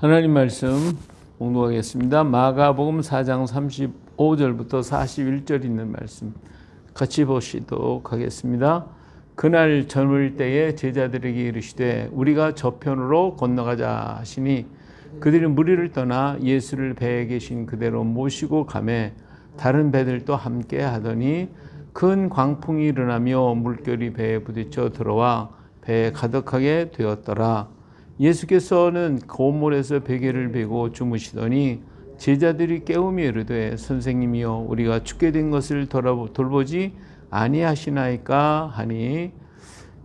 하나님 말씀 공독하겠습니다. 마가복음 4장 35절부터 41절 있는 말씀 같이 보시도록 하겠습니다. 그날 저물 때에 제자들에게 이르시되 우리가 저편으로 건너가자 하시니 그들이 무리를 떠나 예수를 배에 계신 그대로 모시고 가매 다른 배들도 함께 하더니 큰 광풍이 일어나며 물결이 배에 부딪혀 들어와 배에 가득하게 되었더라. 예수께서는 고물에서 베개를 베고 주무시더니 제자들이 깨우며 이르되 선생님이여 우리가 죽게 된 것을 돌보지 아니하시나이까 하니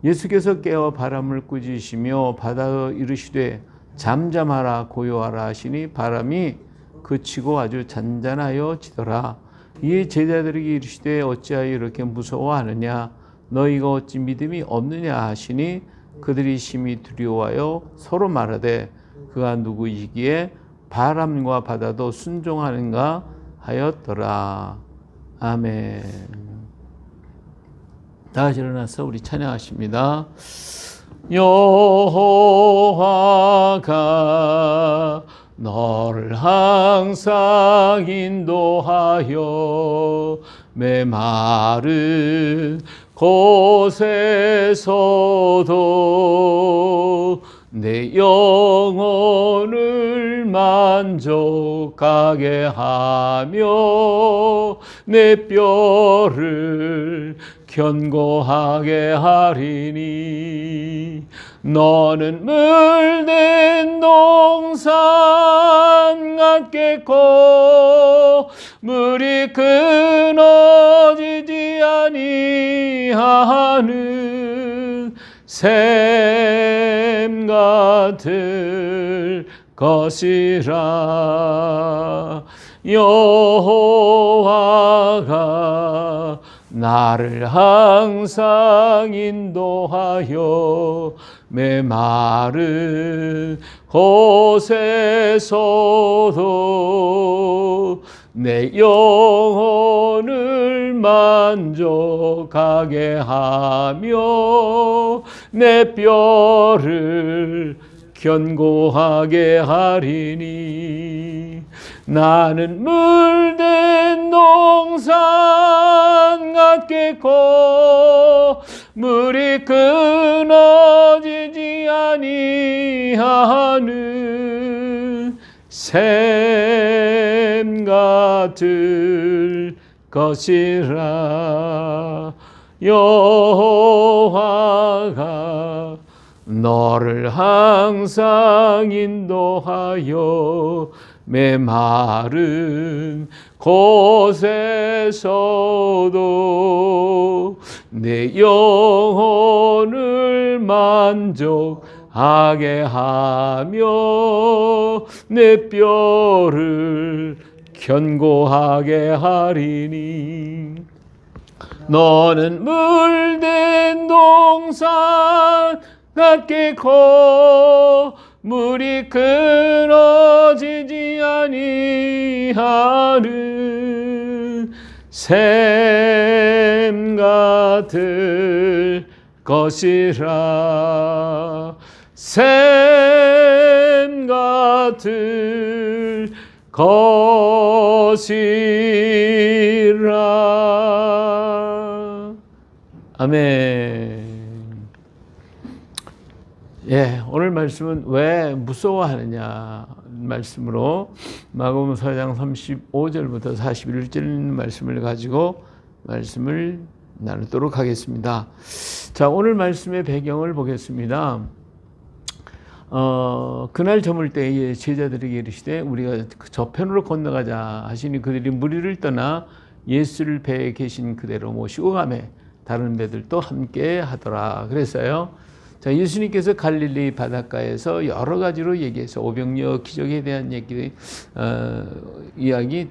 예수께서 깨어 바람을 꾸짖으시며 바다에 이르시되 잠잠하라 고요하라 하시니 바람이 그치고 아주 잔잔하여 지더라. 이에 제자들에게 이르시되 어찌하여 이렇게 무서워하느냐 너희가 어찌 믿음이 없느냐 하시니 그들이 심히 두려워하여 서로 말하되 그가 누구이기에 바람과 바다도 순종하는가 하였더라. 아멘. 다시 일어나서 우리 찬양하십니다. 여호와가 너를 항상 인도하여 메마른 곳에서도 내 영혼을 만족하게 하며 내 뼈를 견고하게 하리니 너는 물된 동산 같겠고 물이 끊어지지 아니하는 샘 같을 것이라. 여호와가 나를 항상 인도하여 메마른 곳에서도 내 영혼을 만족하게 하며 내 뼈를 견고하게 하리니 나는 물된 동산 같겠고 물이 끊어지지 아니하는 샘 같을 것이라. 여호와가 너를 항상 인도하여 메마른 곳에서도 내 영혼을 만족하게 하며 내 뼈를 견고하게 하리니 너는 물된 동산 같겠고 물이 끊어지지 아니하는 샘 같을 것이라. 샘 같을 것이라. 아멘. 오늘 말씀은 왜 무서워하느냐 말씀으로 마가복음 4장 35절부터 41절 말씀을 가지고 말씀을 나누도록 하겠습니다. 자, 오늘 말씀의 배경을 보겠습니다. 그날 저물 때에 제자들에게 이르시되 우리가 저편으로 건너가자 하시니 그들이 무리를 떠나 예수를 배에 계신 그대로 모시고 가매 다른 배들도 함께 하더라 그랬어요. 자, 예수님께서 갈릴리 바닷가에서 여러 가지로 얘기해서 오병이어 기적에 대한 이야기,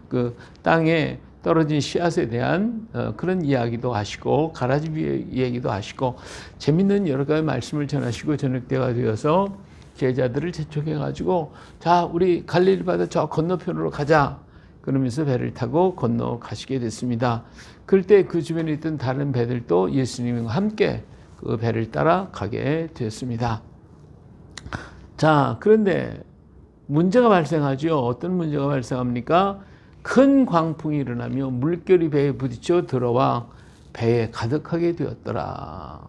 그 땅에 떨어진 씨앗에 대한 그런 이야기도 하시고 가라지 이야기도 하시고 재밌는 여러 가지 말씀을 전하시고 저녁 때가 되어서 제자들을 재촉해 가지고 자, 우리 갈릴리 바다 저 건너편으로 가자 그러면서 배를 타고 건너가시게 됐습니다. 그럴 때 그 주변에 있던 다른 배들도 예수님과 함께 그 배를 따라 가게 됐습니다. 자, 그런데 문제가 발생하죠. 어떤 문제가 발생합니까? 큰 광풍이 일어나며 물결이 배에 부딪혀 들어와 배에 가득하게 되었더라.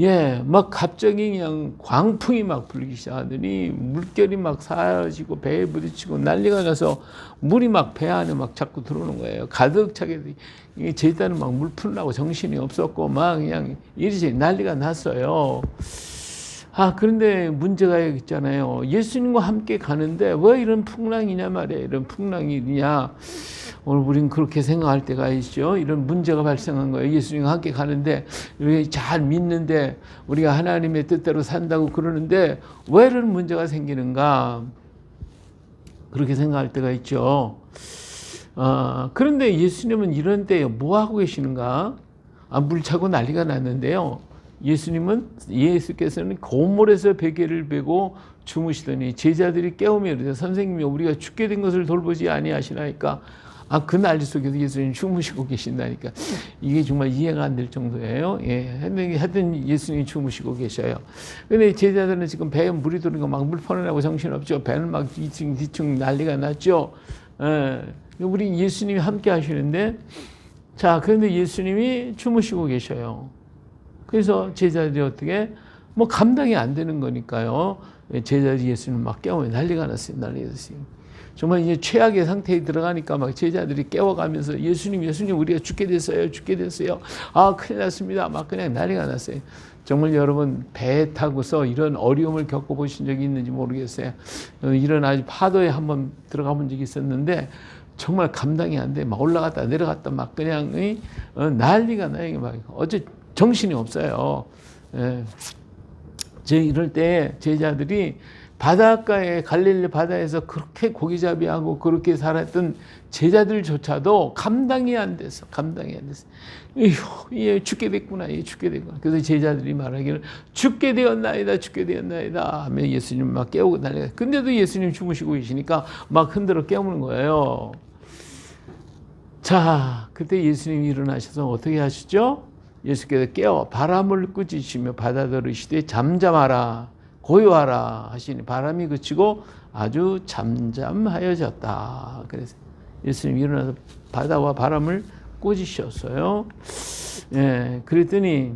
예, 막 갑자기 그냥 광풍이 막 불기 시작하더니 물결이 막 사라지고 배에 부딪히고 난리가 나서 물이 막 배 안에 막 자꾸 들어오는 거예요. 가득 차게. 제자는 막 물 푸느라고 정신이 없었고 막 그냥 이리저리 난리가 났어요. 그런데 문제가 있잖아요. 예수님과 함께 가는데 왜 이런 풍랑이냐 말이에요. 이런 풍랑이냐. 오늘 우린 그렇게 생각할 때가 있죠. 이런 문제가 발생한 거예요. 예수님과 함께 가는데, 우리 잘 믿는데, 우리가 하나님의 뜻대로 산다고 그러는데, 왜 이런 문제가 생기는가? 그렇게 생각할 때가 있죠. 그런데 예수님은 이런 때에 뭐 하고 계시는가? 물 차고 난리가 났는데요. 예수께서는 고물에서 베개를 베고 주무시더니 제자들이 깨우며 이르되 선생님이 우리가 죽게 된 것을 돌보지 아니하시나이까. 그 난리 속에서 예수님 주무시고 계신다니까. 이게 정말 이해가 안 될 정도예요. 예, 하여튼 예수님이 주무시고 계셔요. 근데 제자들은 지금 배에 물이 들어오니까 막 물 퍼내라고 정신없죠. 배는 막 뒤층 난리가 났죠. 예, 우리 예수님이 함께 하시는데, 자, 그런데 예수님이 주무시고 계셔요. 그래서 제자들이 어떻게, 뭐 감당이 안 되는 거니까요. 제자들이 예수님 막 깨우면 난리가 났어요. 난리가 났어요. 정말 이제 최악의 상태에 들어가니까 막 제자들이 깨워가면서 예수님 우리가 죽게 됐어요. 큰일 났습니다. 막 그냥 난리가 났어요. 정말 여러분 배 타고서 이런 어려움을 겪어보신 적이 있는지 모르겠어요. 이런 아주 파도에 한번 들어가 본 적이 있었는데 정말 감당이 안 돼. 막 올라갔다 내려갔다 막 그냥 난리가 나요. 막 어째 정신이 없어요. 예. 이럴 때 제자들이 바닷가에 갈릴리 바다에서 그렇게 고기잡이하고 그렇게 살았던 제자들조차도 감당이 안 돼서. 얘 죽게 됐구나. 그래서 제자들이 말하기를 죽게 되었나이다 하며 예수님 막 깨우고 난리가. 근데도 예수님 주무시고 계시니까 막 흔들어 깨우는 거예요. 자, 그때 예수님이 일어나셔서 어떻게 하시죠? 예수께서 깨워 바람을 꾸짖으시며 바다더러 이시되 잠잠하라 고요하라 하시니 바람이 그치고 아주 잠잠하여졌다. 그래서 예수님이 일어나서 바다와 바람을 꾸짖으셨어요. 예, 그랬더니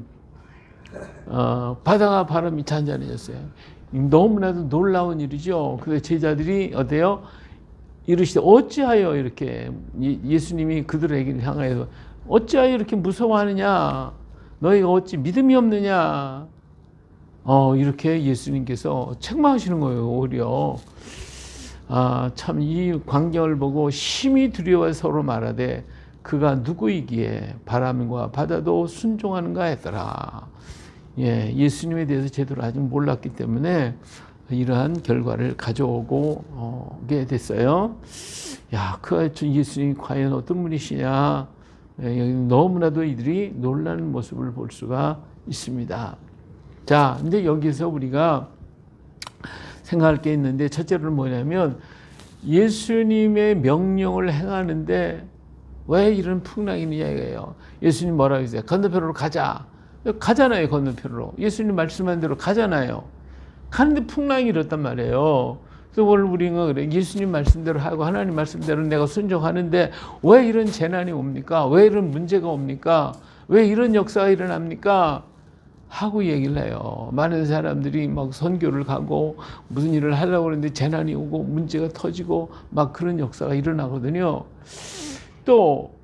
바다와 바람이 잔잔해졌어요. 너무나도 놀라운 일이죠. 그래서 제자들이 어때요? 이르시되 어찌하여 이렇게 예수님이 그들에게 향하여서 어찌하여 이렇게 무서워하느냐? 너희가 어찌 믿음이 없느냐? 이렇게 예수님께서 책망하시는 거예요, 오히려. 참 이 광경을 보고 심히 두려워 서로 말하되 그가 누구이기에 바람과 바다도 순종하는가 했더라. 예, 예수님에 대해서 제대로 아직 몰랐기 때문에 이러한 결과를 가져오게 됐어요. 야, 그 예수님이 과연 어떤 분이시냐? 여기 너무나도 이들이 놀라는 모습을 볼 수가 있습니다. 자, 근데 여기서 우리가 생각할 게 있는데, 첫째로는 뭐냐면, 예수님의 명령을 행하는데 왜 이런 풍랑이 있느냐 이거예요. 예수님 뭐라고 했어요? 건너편으로 가자. 가잖아요, 건너편으로. 예수님 말씀한 대로 가잖아요. 가는데 풍랑이 일었단 말이에요. 그래서 오늘 우리가 그래, 예수님 말씀대로 하고 하나님 말씀대로 내가 순종하는데 왜 이런 재난이 옵니까? 왜 이런 문제가 옵니까? 왜 이런 역사가 일어납니까? 하고 얘기를 해요. 많은 사람들이 막 선교를 가고 무슨 일을 하려고 그러는데 재난이 오고 문제가 터지고 막 그런 역사가 일어나거든요. 또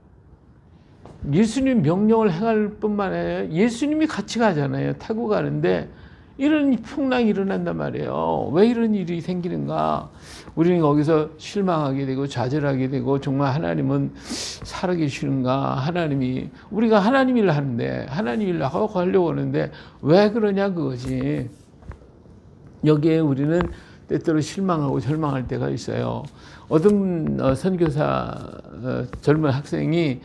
예수님 명령을 행할 뿐만 아니라 예수님이 같이 가잖아요. 타고 가는데 이런 풍랑이 일어난단 말이에요. 왜 이런 일이 생기는가? 우리는 거기서 실망하게 되고 좌절하게 되고 정말 하나님은 살아계시는가? 하나님이 우리가 하나님 일을 하는데 하나님 일을 하려고 하는데 왜 그러냐 그거지. 여기에 우리는 때때로 실망하고 절망할 때가 있어요. 어떤 선교사 젊은 학생이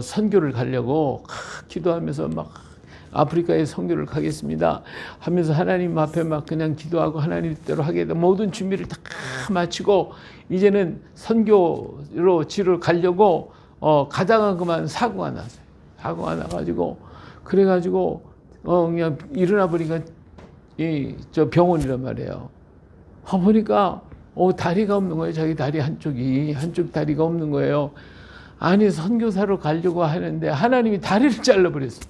선교를 가려고 기도하면서 막 아프리카에 선교를 가겠습니다 하면서 하나님 앞에 막 그냥 기도하고 하나님 뜻대로 하게 돼 모든 준비를 다 마치고 이제는 선교로 지를 가려고 가다가 그만 사고가 났어요. 사고가 나가지고 그래가지고 그냥 일어나 보니까 저 병원이란 말이에요. 보니까 다리가 없는 거예요. 자기 다리 한쪽 다리가 없는 거예요. 아니 선교사로 가려고 하는데 하나님이 다리를 잘라버렸어.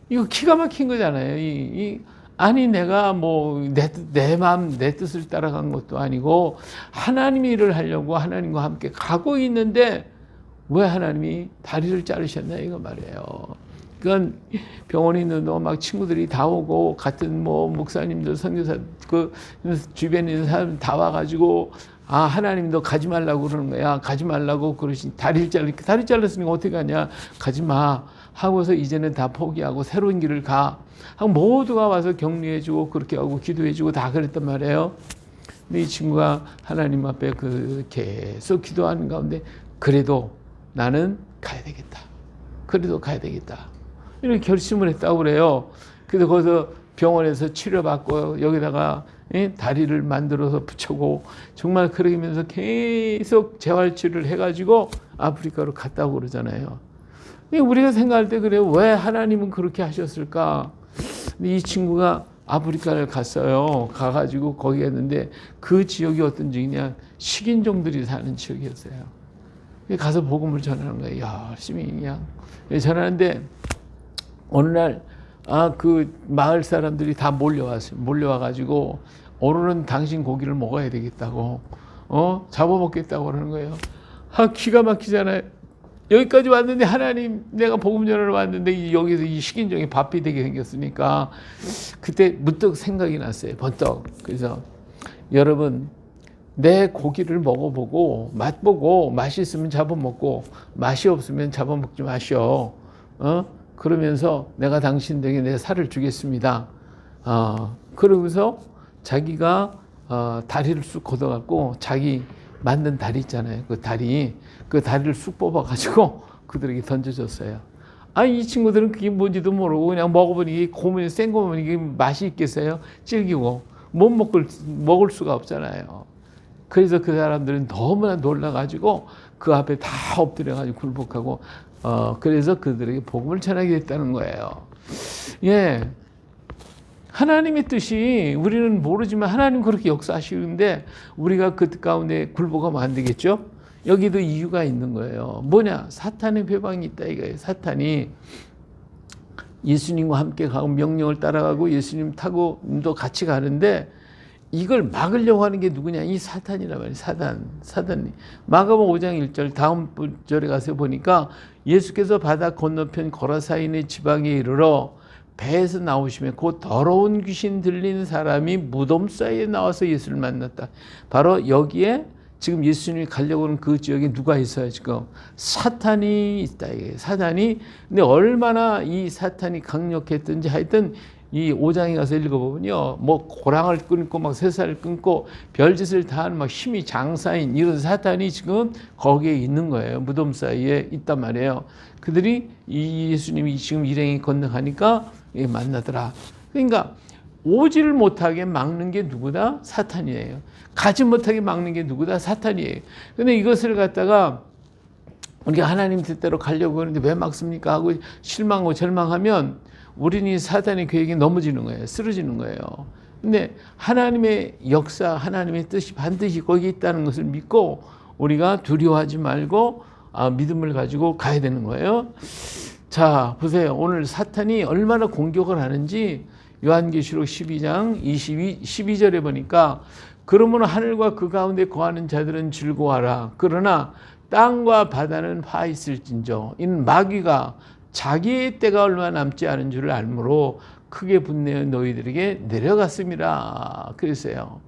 이거 기가 막힌 거잖아요. 아니 내가 뭐 내 마음 내 뜻을 따라간 것도 아니고 하나님이 일을 하려고 하나님과 함께 가고 있는데 왜 하나님이 다리를 자르셨나 이거 말이에요. 그건 병원에 있는 동안 막 친구들이 다 오고 같은 뭐 목사님들 선교사 그 주변에 있는 사람 다 와가지고 하나님 너 가지 말라고 그러는 거야. 가지 말라고 그러시니 다리 잘랐으니까 어떻게 가냐. 가지 마 하고서 이제는 다 포기하고 새로운 길을 가 하고 모두가 와서 격려해주고 그렇게 하고 기도해주고 다 그랬단 말이에요. 근데 이 친구가 하나님 앞에 계속 기도하는 가운데 그래도 나는 가야 되겠다. 그래도 가야 되겠다. 이렇게 결심을 했다고 그래요. 그래서 거기서 병원에서 치료받고 여기다가 다리를 만들어서 붙여고 정말 그러면서 계속 재활치료를 해가지고 아프리카로 갔다고 그러잖아요. 우리가 생각할 때 그래요. 왜 하나님은 그렇게 하셨을까? 이 친구가 아프리카를 갔어요. 가가지고 거기 했는데 그 지역이 어떤 지역이냐? 식인종들이 사는 지역이었어요. 가서 복음을 전하는 거예요. 열심히 그냥 전하는데 어느 날 그 마을 사람들이 다 몰려와가지고 오늘은 당신 고기를 먹어야 되겠다고 잡아먹겠다고 그러는 거예요. 기가 막히잖아요. 여기까지 왔는데 하나님 내가 복음 전하러 왔는데 여기서 이 식인종이 밥이 되게 생겼으니까 그때 문득 생각이 났어요. 번떡. 그래서 여러분 내 고기를 먹어보고 맛보고 맛있으면 잡아먹고 맛이 없으면 잡아먹지 마시오. 그러면서 내가 당신들에게 내 살을 주겠습니다. 그러면서 자기가 다리를 쑥 걷어갖고 자기 만든 다리 있잖아요. 그 다리를 쑥 뽑아가지고 그들에게 던져줬어요. 이 친구들은 그게 뭔지도 모르고 그냥 먹어보니 고문이 센 거 보면 이게 맛이 있겠어요? 질기고 못 먹을 수가 없잖아요. 그래서 그 사람들은 너무나 놀라가지고 그 앞에 다 엎드려가지고 굴복하고 그래서 그들에게 복음을 전하게 됐다는 거예요. 예. 하나님의 뜻이 우리는 모르지만 하나님 그렇게 역사하시는데 우리가 그 뜻 가운데 굴복하면 안 되겠죠? 여기도 이유가 있는 거예요. 뭐냐? 사탄의 배방이 있다 이거예요. 사탄이 예수님과 함께 가고 명령을 따라가고 예수님 타고도 같이 가는데 이걸 막으려고 하는 게 누구냐? 이 사탄이란 말이에요. 사단이. 마가복음 5장 1절 다음 절에 가서 보니까 예수께서 바다 건너편 거라사인의 지방에 이르러 배에서 나오시면 곧 더러운 귀신 들린 사람이 무덤 사이에 나와서 예수를 만났다. 바로 여기에 지금 예수님이 가려고 하는 그 지역에 누가 있어요? 지금 사탄이 있다. 이게 사탄이. 근데 얼마나 이 사탄이 강력했든지 하여튼 이 5장에 가서 읽어보면요. 뭐 고랑을 끊고 막 쇠살을 끊고 별짓을 다 하는 막 힘이 장사인 이런 사탄이 지금 거기에 있는 거예요. 무덤 사이에 있단 말이에요. 그들이 이 예수님이 지금 일행이 건너가니까 만나더라. 그러니까 오지를 못하게 막는 게 누구다? 사탄이에요. 가지 못하게 막는 게 누구다? 사탄이에요. 근데 이것을 갖다가 우리가 하나님 뜻대로 가려고 하는데 왜 막습니까? 하고 실망하고 절망하면 우리는 이 사탄의 계획이 넘어지는 거예요. 쓰러지는 거예요. 근데 하나님의 역사, 하나님의 뜻이 반드시 거기에 있다는 것을 믿고 우리가 두려워하지 말고 믿음을 가지고 가야 되는 거예요. 자, 보세요. 오늘 사탄이 얼마나 공격을 하는지 요한계시록 12장 12절에 보니까 그러므로 하늘과 그 가운데 거하는 자들은 즐거워하라. 그러나 땅과 바다는 화 있을진저 이는 마귀가 자기의 때가 얼마 남지 않은 줄을 알므로 크게 분내어 너희들에게 내려갔습니다. 그랬어요.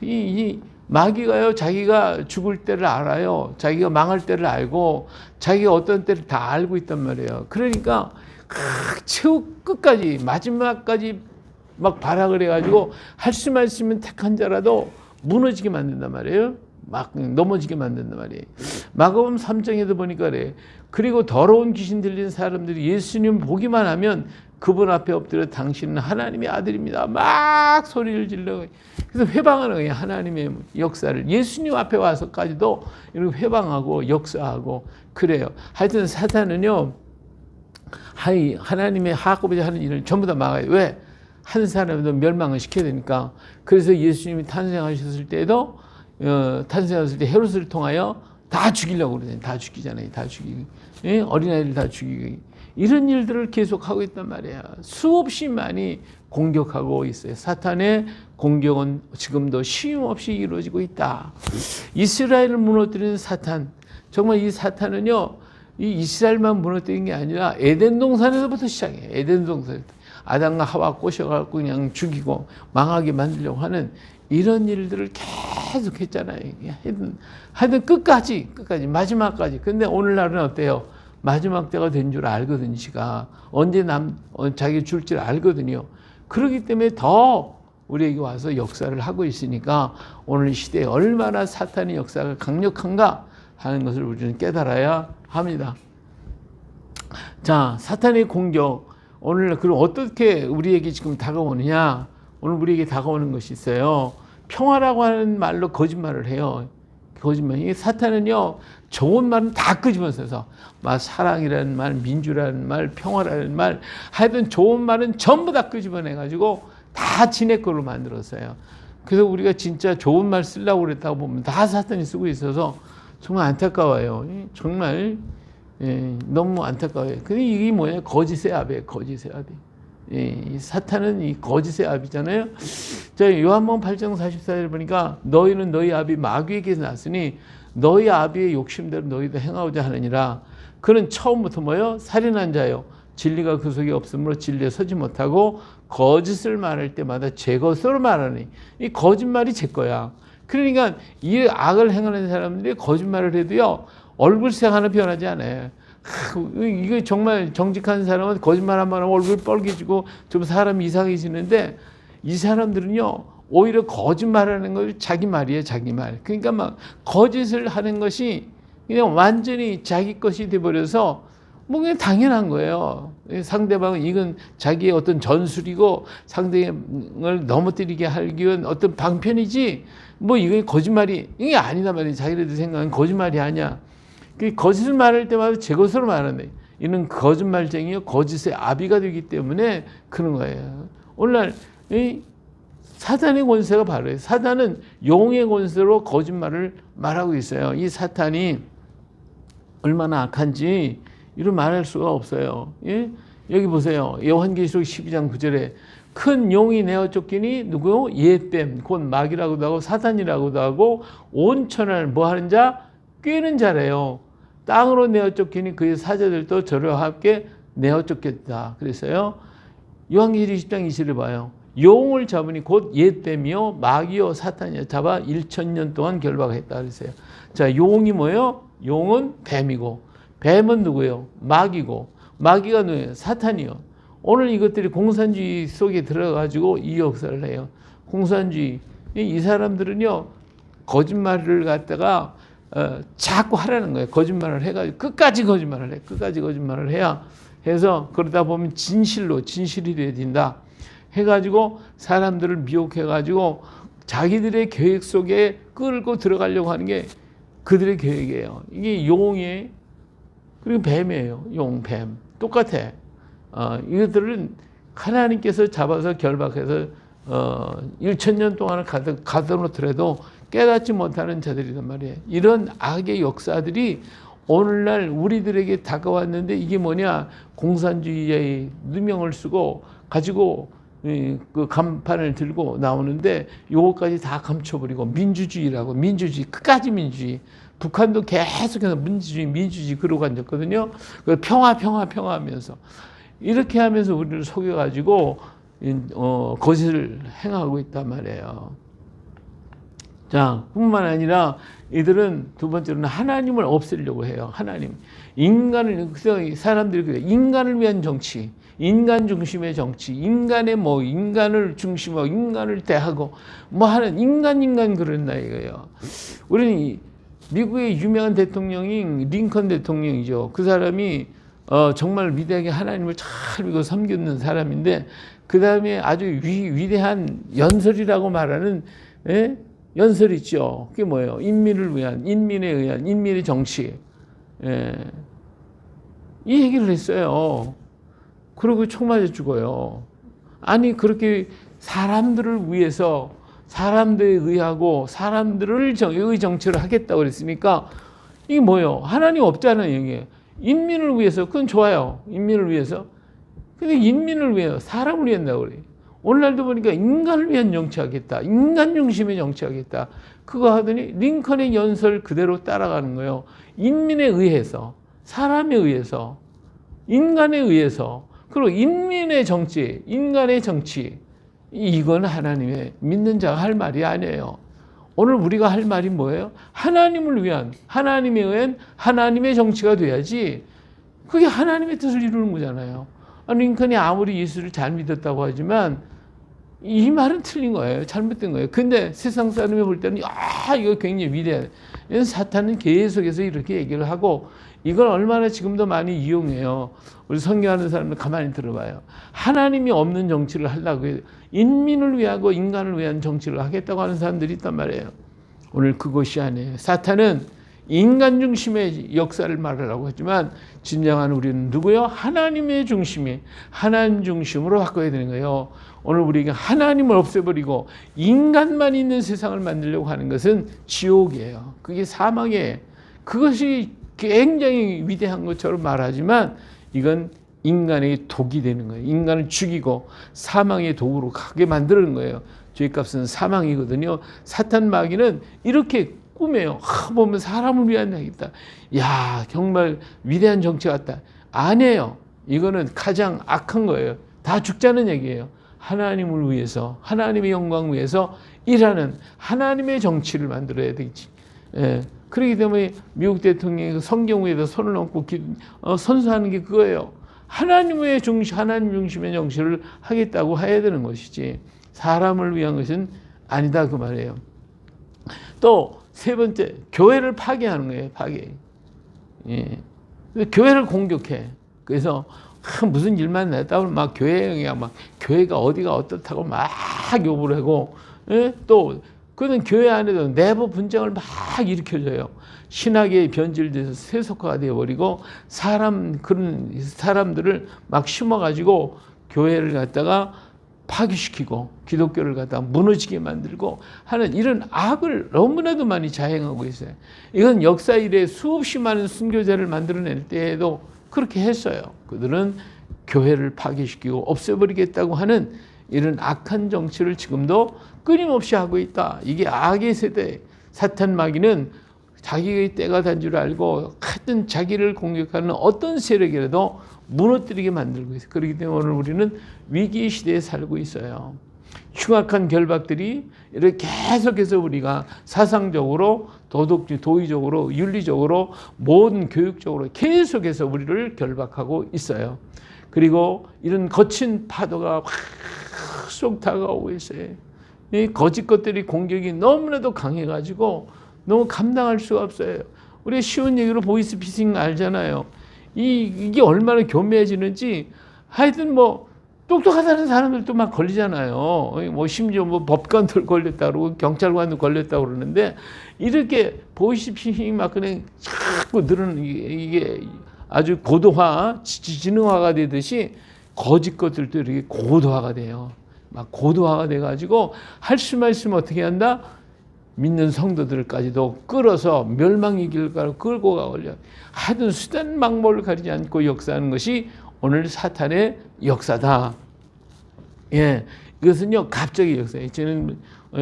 이 마귀가요, 자기가 죽을 때를 알아요. 자기가 망할 때를 알고 자기가 어떤 때를 다 알고 있단 말이에요. 그러니까 최후 끝까지 마지막까지 막 발악을 해가지고 할 수만 있으면 택한 자라도 무너지게 만든단 말이에요. 막 넘어지게 만든단 말이에요. 마가복음 3장에도 보니까 그래. 그리고 더러운 귀신 들린 사람들이 예수님 보기만 하면 그분 앞에 엎드려 당신은 하나님의 아들입니다. 막 소리를 질러. 그래서 회방하는 거예요. 하나님의 역사를. 예수님 앞에 와서까지도 이렇게 회방하고 역사하고 그래요. 하여튼 사탄은요. 하나님의 하고자 하는 일을 전부 다 막아요. 왜? 한 사람도 멸망을 시켜야 되니까. 그래서 예수님이 탄생하셨을 때도 탄생하셨을 때 헤롯을 통하여 다 죽이려고 그러잖아요. 다 죽이잖아요. 다 죽이고. 예? 어린아이들 다 죽이고. 이런 일들을 계속하고 있단 말이에요. 수없이 많이 공격하고 있어요. 사탄의 공격은 지금도 쉼없이 이루어지고 있다. 이스라엘을 무너뜨리는 사탄. 정말 이 사탄은요, 이 이스라엘만 무너뜨린 게 아니라 에덴 동산에서부터 시작해요. 에덴 동산에서. 아담과 하와 꼬셔갖고 그냥 죽이고 망하게 만들려고 하는 이런 일들을 계속 했잖아요. 하여튼 끝까지 마지막까지. 근데 오늘날은 어때요? 마지막 때가 된 줄 알거든요. 지가 언제 자기 줄 줄 알거든요. 그렇기 때문에 더 우리에게 와서 역사를 하고 있으니까 오늘 시대에 얼마나 사탄의 역사가 강력한가 하는 것을 우리는 깨달아야 합니다. 자, 사탄의 공격. 오늘 그럼 어떻게 우리에게 지금 다가오느냐? 오늘 우리에게 다가오는 것이 있어요. 평화라고 하는 말로 거짓말을 해요. 거짓말. 이게 사탄은요, 좋은 말은 다 끄집어내서 막 사랑이라는 말, 민주라는 말, 평화라는 말, 하여튼 좋은 말은 전부 다 끄집어내가지고 다 지네 걸로 만들었어요. 그래서 우리가 진짜 좋은 말 쓰려고 그랬다고 보면 다 사탄이 쓰고 있어서 정말 안타까워요. 정말 너무 안타까워요. 근데 이게 뭐냐? 거짓의 압이에요. 거짓의 압이. 이 사탄은 이 거짓의 압이잖아요. 자, 요한복음 8장 44절 보니까 너희는 너희 아비 마귀에게서 났으니 너희 아비의 욕심대로 너희도 행하고자 하느니라. 그는 처음부터 뭐요? 살인한 자요. 진리가 그 속에 없으므로 진리에 서지 못하고 거짓을 말할 때마다 제 것으로 말하니. 이 거짓말이 제 거야. 그러니까 이 악을 행하는 사람들이 거짓말을 해도요, 얼굴색 하나 변하지 않아요. 이거 정말 정직한 사람은 거짓말 한 번 하면 얼굴 빨개지고 좀 사람이 이상해지는데 이 사람들은요, 오히려 거짓말하는 걸 자기 말이에요. 자기 말. 그러니까 막 거짓을 하는 것이 그냥 완전히 자기 것이 돼버려서 뭐 그냥 당연한 거예요. 상대방은 이건 자기의 어떤 전술이고 상대방을 넘어뜨리게 하기 위한 어떤 방편이지 뭐 이게 거짓말이 이게 아니다 말이에요. 자기네들 생각은 거짓말이 아니야. 그 거짓을 말할 때마다 제 것으로 말하네. 이는 거짓말쟁이요 거짓의 아비가 되기 때문에 그런 거예요. 오늘날 이 사탄의 권세가 바로 사탄은 용의 권세로 거짓말을 말하고 있어요. 이 사탄이 얼마나 악한지 이루 말할 수가 없어요. 예? 여기 보세요. 요한계시록 12장 9절에 큰 용이 내어 쫓기니 누구요? 옛뱀 곧 마귀라고도 하고 사탄이라고도 하고 온천을 뭐 하는 자? 꿰는 자래요. 땅으로 내어 쫓기니 그의 사자들도 저와 함께 내어 쫓겼다. 그랬어요. 요한계시록 20장 20절을 봐요. 용을 잡으니 곧 옛뱀이요 마귀요 사탄이요 잡아 1000년 동안 결박했다 그랬어요. 자, 용이 뭐예요? 용은 뱀이고 뱀은 누구예요? 마귀고 마귀가 누구예요? 사탄이요. 오늘 이것들이 공산주의 속에 들어가지고 이 역사를 해요. 공산주의. 이 사람들은요, 거짓말을 갖다가 자꾸 하라는 거예요. 거짓말을 해가지고 끝까지 거짓말을 해. 끝까지 거짓말을 해야 해서 그러다 보면 진실이 되어진다. 해가지고 사람들을 미혹해가지고 자기들의 계획 속에 끌고 들어가려고 하는 게 그들의 계획이에요. 이게 용이에요. 그리고 뱀이에요. 용, 뱀. 똑같아. 이것들은 하나님께서 잡아서 결박해서 1000년 동안을 가둬놓더라도 깨닫지 못하는 자들이란 말이에요. 이런 악의 역사들이 오늘날 우리들에게 다가왔는데 이게 뭐냐? 공산주의의 누명을 쓰고 가지고 그 간판을 들고 나오는데 요것까지 다 감춰버리고 민주주의라고 민주주의 끝까지 민주주의. 북한도 계속해서 민주주의 그러고 앉았거든요. 평화 하면서 이렇게 하면서 우리를 속여가지고 거짓을 행하고 있단 말이에요. 자, 뿐만 아니라 이들은 두 번째로는 하나님을 없애려고 해요. 하나님. 그래서 사람들이 그래요. 인간을 위한 정치, 인간 중심의 정치, 인간을 중심으로 인간을 대하고 뭐 하는 인간 그런다 이거예요. 우리는 미국의 유명한 대통령이 링컨 대통령이죠. 그 사람이 정말 위대하게 하나님을 잘 믿고 섬기는 사람인데 그 다음에 아주 위대한 연설이라고 말하는 연설 있죠. 그게 뭐예요? 인민에 의한 인민의 정치. 이 얘기를 했어요. 그리고 총 맞아 죽어요. 아니 그렇게 사람들을 위해서 사람들에 의하고 사람들을 정치를 하겠다고 그랬으니까 이게 뭐예요? 하나님 없잖아요. 이게 인민을 위해서 그건 좋아요. 인민을 위해서. 근데 인민을 위해서 사람을 위한다고 그래요. 오늘날도 보니까 인간을 위한 정치하겠다. 인간 중심의 정치하겠다. 그거 하더니 링컨의 연설 그대로 따라가는 거예요. 인민에 의해서, 사람에 의해서, 인간에 의해서, 그리고 인민의 정치, 인간의 정치. 이건 하나님의 믿는 자가 할 말이 아니에요. 오늘 우리가 할 말이 뭐예요? 하나님을 위한, 하나님에 의한 하나님의 정치가 돼야지. 그게 하나님의 뜻을 이루는 거잖아요. 링컨이 아무리 예수를 잘 믿었다고 하지만 이 말은 틀린 거예요. 잘못된 거예요. 근데 세상 사람이 볼 때는 이거 굉장히 위대해. 사탄은 계속해서 이렇게 얘기를 하고 이걸 얼마나 지금도 많이 이용해요. 우리 선교하는 사람들 가만히 들어봐요. 하나님이 없는 정치를 하려고 해요. 인민을 위하고 인간을 위한 정치를 하겠다고 하는 사람들이 있단 말이에요. 오늘 그것이 아니에요. 사탄은 인간 중심의 역사를 말하라고 하지만 진정한 우리는 누구요? 하나님의 중심이 하나님 중심으로 바꿔야 되는 거예요. 오늘 우리가 하나님을 없애버리고 인간만 있는 세상을 만들려고 하는 것은 지옥이에요. 그게 사망이에요. 그것이 굉장히 위대한 것처럼 말하지만 이건 인간에게 독이 되는 거예요. 인간을 죽이고 사망의 도구로 가게 만드는 거예요. 죄값은 사망이거든요. 사탄 마귀는 이렇게 꿈에요. 보면 사람을 위한 얘기다. 야, 정말 위대한 정치 같다. 아니에요. 이거는 가장 악한 거예요. 다 죽자는 얘기예요. 하나님을 위해서, 하나님의 영광을 위해서 일하는 하나님의 정치를 만들어야 되겠지. 예. 그렇기 때문에 미국 대통령이 성경 위에다 손을 얹고 선서하는 게 그거예요. 하나님 중심의 정치를 하겠다고 해야 되는 것이지 사람을 위한 것은 아니다 그 말이에요. 또 세 번째, 교회를 파괴하는 거예요. 파괴. 예. 교회를 공격해. 그래서 무슨 일만 냈다 보면 막 교회가 어디가 어떻다고 막 욕을 하고, 예? 또 그는 교회 안에도 내부 분쟁을 막 일으켜줘요. 신학에 변질돼서 세속화가 되어버리고 그런 사람들을 막 심어가지고 교회를 갖다가 파괴시키고 기독교를 갖다가 무너지게 만들고 하는 이런 악을 너무나도 많이 자행하고 있어요. 이건 역사 이래 수없이 많은 순교자를 만들어낼 때에도 그렇게 했어요. 그들은 교회를 파괴시키고 없애버리겠다고 하는 이런 악한 정치를 지금도 끊임없이 하고 있다. 이게 악의 세대. 사탄 마귀는 자기의 때가 단 줄 알고 하여튼 자기를 공격하는 어떤 세력이라도 무너뜨리게 만들고 있어요. 그렇기 때문에 오늘 우리는 위기 시대에 살고 있어요. 흉악한 결박들이 이렇게 계속해서 우리가 사상적으로 도의적으로 윤리적으로 모든 교육적으로 계속해서 우리를 결박하고 있어요. 그리고 이런 거친 파도가 확 다가오고 있어요. 이 거짓 것들이 공격이 너무나도 강해가지고 너무 감당할 수가 없어요. 우리가 쉬운 얘기로 보이스피싱 알잖아요. 이게 얼마나 교묘해지는지 하여튼 똑똑하다는 사람들도 막 걸리잖아요. 심지어 법관들 걸렸다 그러고 경찰관도 걸렸다 그러는데 이렇게 보이스피싱이 막 그냥 자꾸 늘어나는 이게 아주 지능화가 되듯이 거짓 것들도 이렇게 고도화가 돼요. 막 고도화가 돼가지고 할 수만 있으면 어떻게 한다? 믿는 성도들까지도 끌어서 멸망의 길가로 끌고 가버려. 하여튼 수단 방법을 가리지 않고 역사하는 것이 오늘 사탄의 역사다. 예, 이것은요 갑자기 역사예요. 저는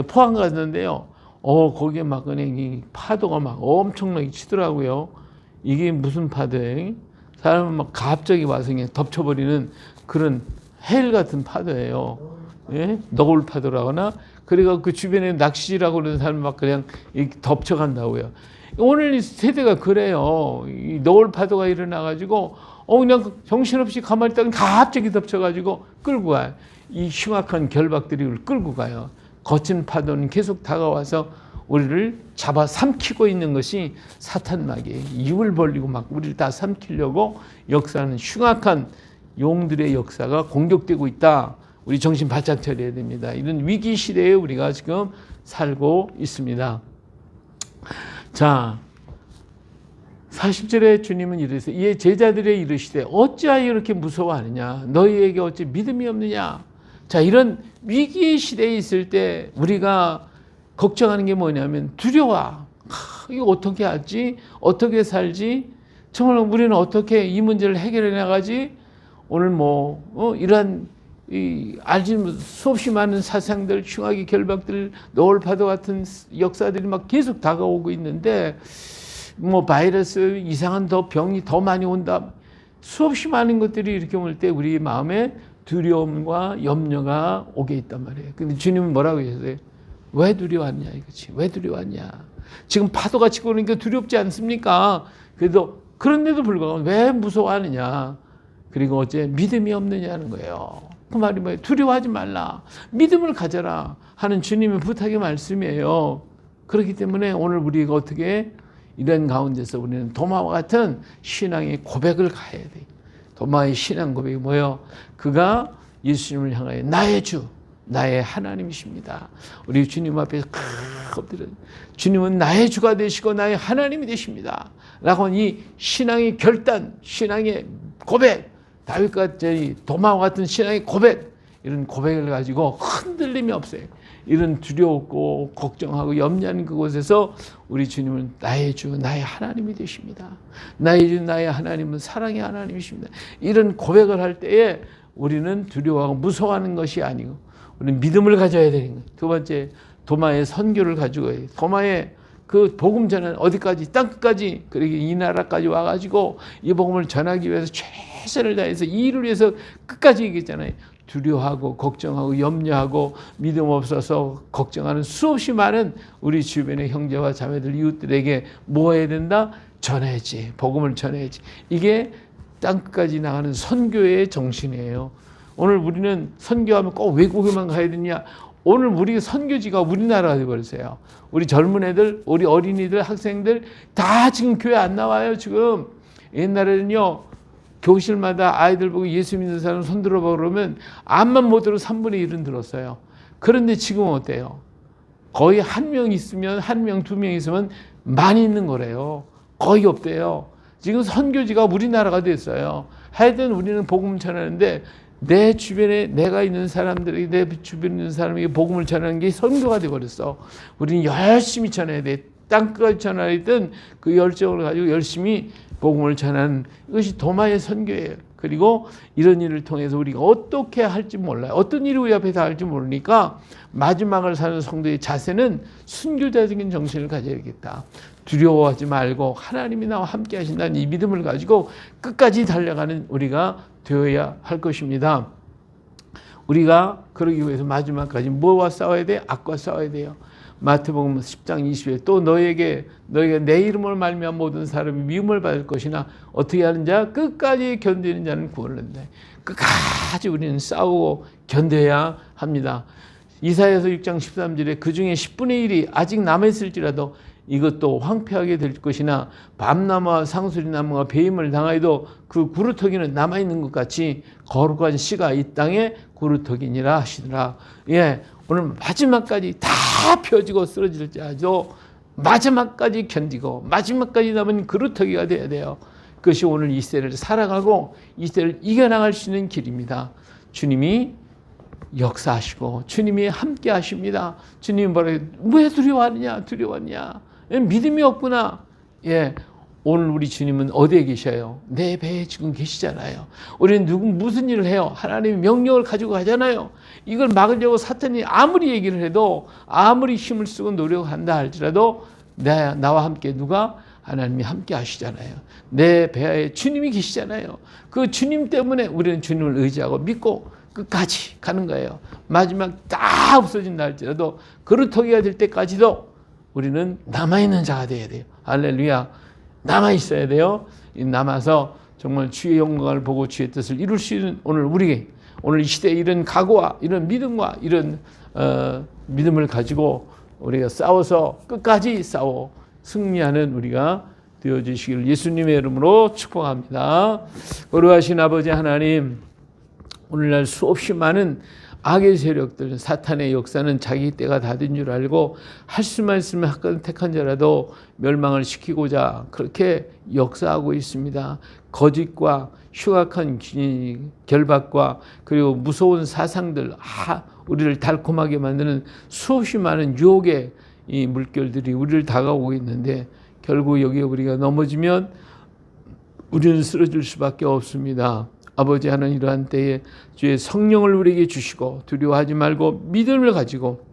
포항 갔는데요. 거기에 막 그냥 파도가 막 엄청나게 치더라고요. 이게 무슨 파도예요? 사람은 막 갑자기 와서 그냥 덮쳐버리는 그런 헬 같은 파도예요. 예? 너울 파도라거나. 그리고 그 주변에 낚시라고 그러는 사람 막 그냥 덮쳐간다고요. 오늘 세대가 그래요. 이 너울 파도가 일어나가지고 그냥 정신없이 가만히 있다가 갑자기 덮쳐가지고 끌고 가요. 이 흉악한 결박들이 우리를 끌고 가요. 거친 파도는 계속 다가와서 우리를 잡아 삼키고 있는 것이 사탄 마귀예요. 입을 벌리고 막 우리를 다 삼키려고 역사하는 흉악한 용들의 역사가 공격되고 있다. 우리 정신 바짝 차려야 됩니다. 이런 위기 시대에 우리가 지금 살고 있습니다. 자, 40절에 주님은 이르시되 이에 제자들의 이르시되 어찌하여 이렇게 무서워하느냐? 너희에게 어찌 믿음이 없느냐? 자, 이런 위기 시대에 있을 때 우리가 걱정하는 게 뭐냐면 두려워. 이거 어떻게 하지? 어떻게 살지? 정말 우리는 어떻게 이 문제를 해결해 나가지? 오늘 이러한 알지 수없이 많은 사상들, 흉악의 결박들, 노을파도 같은 역사들이 막 계속 다가오고 있는데 바이러스, 이상한 병이 더 많이 온다. 수없이 많은 것들이 이렇게 올 때 우리 마음에 두려움과 염려가 오게 있단 말이에요. 근데 주님은 뭐라고 하셨어요? 왜 두려워하냐 이거지. 왜 두려워하냐. 지금 파도가 치고 오니까 두렵지 않습니까? 그런데도 불구하고 왜 무서워하느냐. 그리고 어째 믿음이 없느냐는 거예요. 그 말이 뭐예요? 두려워하지 말라. 믿음을 가져라 하는 주님의 부탁의 말씀이에요. 그렇기 때문에 오늘 우리가 어떻게 이런 가운데서 우리는 도마와 같은 신앙의 고백을 가야 돼. 도마의 신앙 고백이 뭐예요? 그가 예수님을 향하여 나의 주, 나의 하나님이십니다. 우리 주님 앞에 엎드려 주님은 나의 주가 되시고 나의 하나님이 되십니다. 라고 이 신앙의 결단, 신앙의 고백, 다윗과 도마와 같은 신앙의 고백, 이런 고백을 가지고 흔들림이 없어요. 이런 두려웠고 걱정하고 염려하는 그곳에서 우리 주님은 나의 주, 나의 하나님이 되십니다. 나의 주, 나의 하나님은 사랑의 하나님이십니다. 이런 고백을 할 때에 우리는 두려워하고 무서워하는 것이 아니고 우리는 믿음을 가져야 되는 거예요. 두 번째, 도마의 선교를 가지고 도마의 그 복음 전환 어디까지 땅끝까지 그리고 이 나라까지 와가지고 이 복음을 전하기 위해서 최선을 다해서 이 일을 위해서 끝까지 얘기했잖아요. 두려워하고 걱정하고 염려하고 믿음 없어서 걱정하는 수없이 많은 우리 주변의 형제와 자매들 이웃들에게 뭐 해야 된다? 전해야지. 복음을 전해야지. 이게 땅끝까지 나가는 선교의 정신이에요. 오늘 우리는 선교하면 꼭 외국에만 가야 되냐? 오늘 우리 선교지가 우리나라가 되어버렸어요. 우리 젊은 애들, 우리 어린이들, 학생들 다 지금 교회 안 나와요. 지금 옛날에는요. 교실마다 아이들 보고 예수 믿는 사람 손 들어봐 그러면 암만 못 들어 3분의 1은 들었어요. 그런데 지금은 어때요? 거의 한 명 있으면 한 명, 두 명 있으면 많이 있는 거래요. 거의 없대요. 지금 선교지가 우리나라가 됐어요. 하여튼 우리는 복음 전하는데 내 주변에 내가 있는 사람들에게 내 주변에 있는 사람에게 복음을 전하는 게 선교가 되어버렸어. 우리는 열심히 전해야 돼. 땅끝까지 전하던 그 열정을 가지고 열심히 복음을 전하는 이것이 도마의 선교예요. 그리고 이런 일을 통해서 우리가 어떻게 할지 몰라요. 어떤 일이 우리 앞에 닿을지 모르니까 마지막을 사는 성도의 자세는 순교자적인 정신을 가져야겠다. 두려워하지 말고 하나님이 나와 함께 하신다는 이 믿음을 가지고 끝까지 달려가는 우리가 되어야 할 것입니다. 우리가 그러기 위해서 마지막까지 뭐와 싸워야 돼요? 악과 싸워야 돼요. 마태복음 10장 20절 또 너희가 내 이름을 말미암아 모든 사람이 미움을 받을 것이나 어떻게 하는 자? 끝까지 견디는 자는 구원을 얻는다. 끝까지 우리는 싸우고 견뎌야 합니다. 이사야서 6장 13절에 그중에 10분의 1이 아직 남아있을지라도 이것도 황폐하게 될 것이나 밤나무와 상수리나무가 배임을 당하여도 그 구루터기는 남아있는 것 같이 거룩한 씨가 이 땅에 구루터기니라 하시더라. 예, 오늘 마지막까지 다 펴지고 쓰러질지라도 마지막까지 견디고 마지막까지 남은 구루터기가 돼야 돼요. 그것이 오늘 이 시대를 살아가고 이 시대를 이겨나갈 수 있는 길입니다. 주님이 역사하시고 주님이 함께 하십니다. 주님이 뭐라고 왜 두려워하느냐? 두려워하느냐? 믿음이 없구나. 예, 오늘 우리 주님은 어디에 계셔요? 내 배에 지금 계시잖아요. 우리는 무슨 일을 해요? 하나님의 명령을 가지고 가잖아요. 이걸 막으려고 사탄이 아무리 얘기를 해도 아무리 힘을 쓰고 노력한다 할지라도 나와 함께 누가? 하나님이 함께 하시잖아요. 내 배에 주님이 계시잖아요. 그 주님 때문에 우리는 주님을 의지하고 믿고 끝까지 가는 거예요. 마지막 다 없어진다 할지라도 그루터기가 될 때까지도 우리는 남아있는 자가 되어야 돼요. 할렐루야. 남아있어야 돼요. 남아서 정말 주의 영광을 보고 주의 뜻을 이룰 수 있는 오늘 이 시대에 이런 각오와 이런 믿음과 이런 믿음을 가지고 우리가 싸워서 끝까지 싸워 승리하는 우리가 되어주시기를 예수님의 이름으로 축복합니다. 거룩하신 아버지 하나님, 오늘날 수없이 많은 악의 세력들, 사탄의 역사는 자기 때가 다 된 줄 알고 할 수만 있으면 학관 택한 자라도 멸망을 시키고자 그렇게 역사하고 있습니다. 거짓과 흉악한 결박과 그리고 무서운 사상들, 우리를 달콤하게 만드는 수없이 많은 유혹의 이 물결들이 우리를 다가오고 있는데 결국 여기에 우리가 넘어지면 우리는 쓰러질 수밖에 없습니다. 아버지 하나님, 이러한 때에 주의 성령을 우리에게 주시고 두려워하지 말고 믿음을 가지고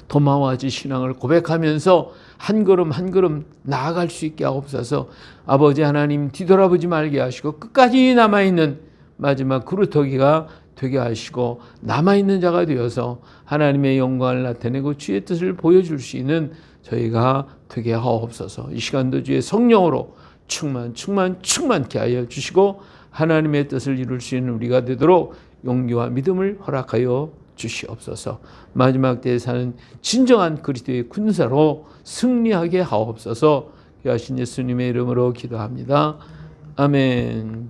도마와지 신앙을 고백하면서 한 걸음 한 걸음 나아갈 수 있게 하옵소서. 아버지 하나님, 뒤돌아보지 말게 하시고 끝까지 남아있는 마지막 그루터기가 되게 하시고 남아있는 자가 되어서 하나님의 영광을 나타내고 주의 뜻을 보여줄 수 있는 저희가 되게 하옵소서. 이 시간도 주의 성령으로 충만케 하여 주시고 하나님의 뜻을 이룰 수 있는 우리가 되도록 용기와 믿음을 허락하여 주시옵소서. 마지막 때에 사는 진정한 그리스도의 군사로 승리하게 하옵소서. 귀하신 예수님의 이름으로 기도합니다. 아멘.